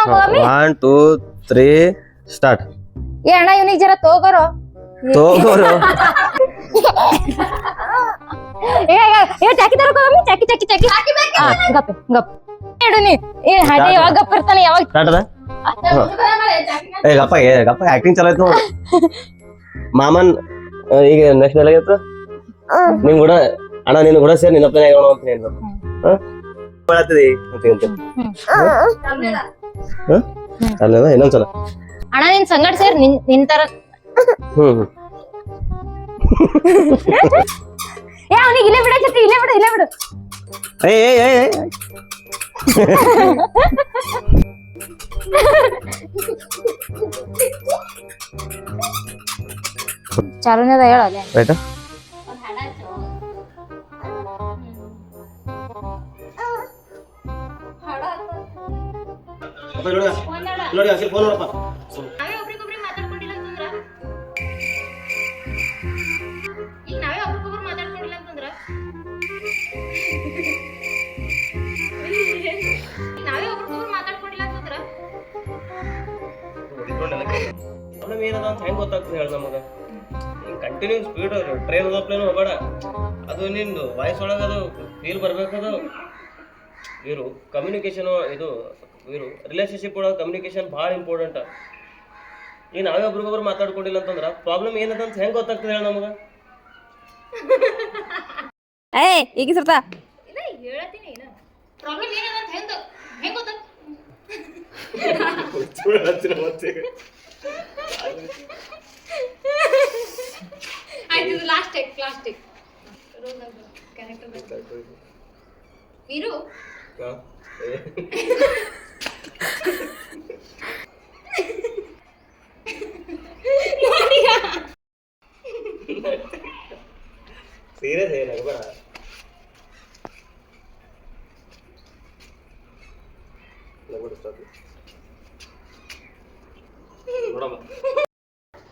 ಹೋಗಮ್ಮಿ 1 2 3 start ಏ ಅಣ್ಣ ಇವನಿಗೆ ಜರ ತಗೋರೋ ತಗೋರು ಏ ಚಾಕಿ ತರೋಮಿ ಚಾಕಿ ಚಾಕಿ ಚಾಕಿ ಗಪ್ ಗಪ್ ಹೇಳು ನೀ ಏ ಹಾಗೆ ಯಾವಾಗ ಗಪ್ ಇರ್ತಾನೆ ಯಾವಾಗ ಸ್ಟಾರ್ಟ್ ಅದ ಏ ಗಪ್ಪ ಆಕ್ಟಿಂಗ್ ಚಲೋ ಐತ್ ನೋಡು ಮಾಮನ್ ಈಗ ನೆಕ್ಸ್ಟ್ ಎಲ್ಲಾಗಿತ್ತು ನಿಮ್ ಕೂಡ ಅಣ್ಣ ನಿನ್ ಕೂಡ ಸೇರಿ ನಿನ್ನ ಪ್ಲಾನ್ ಆಗೋಣ ಅಂತ ಹೇಳ್ಬೇಕು ಮಾಡತ್ತಿದಿ ಅಲ್ಲ ಇನ್ನೊಂದ್ಸಲ ಅಣ್ಣ ನಿನ್ ಸಂಗಡ ಸೇರ್ ನಿನ್ ತರ ಏ ಅವನಿಗೆ ಇಲ್ಲೇ ಬಿಡ ಜೊತೆ ಇಲ್ಲೇ ಬಿಡು ಏ ಚಾಲುನೆದ ಹೇಳಲ್ಲ ರೈಟ್ ನೋಡಿ ಹಸಿರು ಫೋನ್ ನೋಡಪ್ಪ ಏನದ ಅಂತ ಹೆಂಗ್ ಗೊತ್ತಾಗ್ತದೆ ಹೇಳ ನಮಗ ಕಂಟಿನ್ಯೂ ಸ್ಪೀಡ್ ಟ್ರೈನ್ ಹೋಗ್ಲೇನು ಹೋಗಬೇಡ ಅದು ನಿಂದು ವಾಯ್ಸ್ ಒಳಗೆ ಅದು ಫೀಲ್ ಬರ್ಬೇಕದು ಇವರು ಕಮ್ಯುನಿಕೇಶನ್ ಇದು ಇವರು ರಿಲೇಶನ್ಶಿಪ್ ಒಳಗೆ ಕಮ್ಯುನಿಕೇಶನ್ ಭಾಳ ಇಂಪಾರ್ಟೆಂಟ್ ಈಗ ನಾವೇ ಒಬ್ರಿಗೊಬ್ರು ಮಾತಾಡ್ಕೊಂಡಿಲ್ಲ ಅಂತಂದ್ರ ಪ್ರಾಬ್ಲಮ್ ಏನದ ಅಂತ ಹೆಂಗ್ ಗೊತ್ತಾಗ್ತದೆ ಹೇಳ ನಮಗ ಏ ಈಗ ಸರ್ತಾ ಇಲ್ಲ ಹೇಳತ್ತೀನಿ ಏನು ಪ್ರಾಬ್ಲಮ್ ಏನದ ಅಂತ ಹೆಂಗ್ ಗೊತ್ತಾಗ್ತದೆ ಆಯ್ತು ಇದು last take roll number character Veeru serious ಏನಾಗ ಬೇಡ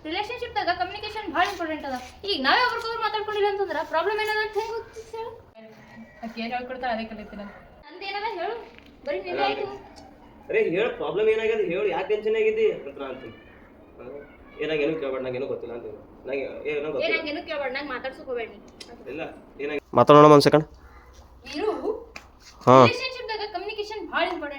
ರಿಲೇಶನ್ಶಿಪ್ ದಾಗ ಕಮ್ಯುನಿಕೇಶನ್ ಭಾಳ ಇಂಪಾರ್ಟೆಂಟ್ ಅದ ಈಗ ನಾವೇ ಒಬ್ರಿಗೊಬ್ರು ಮಾತಾಡ್ಕೊಂಡಿಲ್ಲ ಅಂತಂದ್ರ ಪ್ರಾಬ್ಲಮ್ ಏನದ ಅಂತ ಹೆಂಗ್ ಗೊತ್ತಿತ್ತು ಹೇಳು ಅಕ್ಕೆ ಏನು ಹೇಳ್ಕೊಡ್ತಾಳೆ ಅದೇ ಕಲಿತೀನಿ ನಂದೇನದ ಹೇಳು ಬರೀ ನಿನ್ನೆ ಆಯ್ತು ಅರೆ ಹೇಳು ಪ್ರಾಬ್ಲಮ್ ಏನಾಗ್ಯದ ಹೇಳು ಯಾಕೆ ಟೆನ್ಷನ್ ಆಗಿದ್ದಿ ಅಂತ ಅಂತೀನಿ ಏನಾಗೇನು ಕೇಳ್ಬೇಡ ನಂಗೇನು ಗೊತ್ತಿಲ್ಲ ಅಂತ ನಂಗೆ ಏನೋ ಗೊತ್ತಿಲ್ಲ ನಂಗೇನು ಕೇಳ್ಬೇಡ ನಂಗೆ ಮಾತಾಡ್ಸೋಕೆ ಹೋಗ್ಬೇಡಿ ಇಲ್ಲ ಏನಾಗಿ ಮಾತಾಡೋಣ ಒಂದು ಸೆಕೆಂಡ್ ವೀರು ಹಾಂ ರಿಲೇಶನ್ಶಿಪ್ ದಾಗ ಕಮ್ಯುನಿಕೇಶನ್ ಭಾಳ ಇಂಪಾರ್ಟೆಂಟ್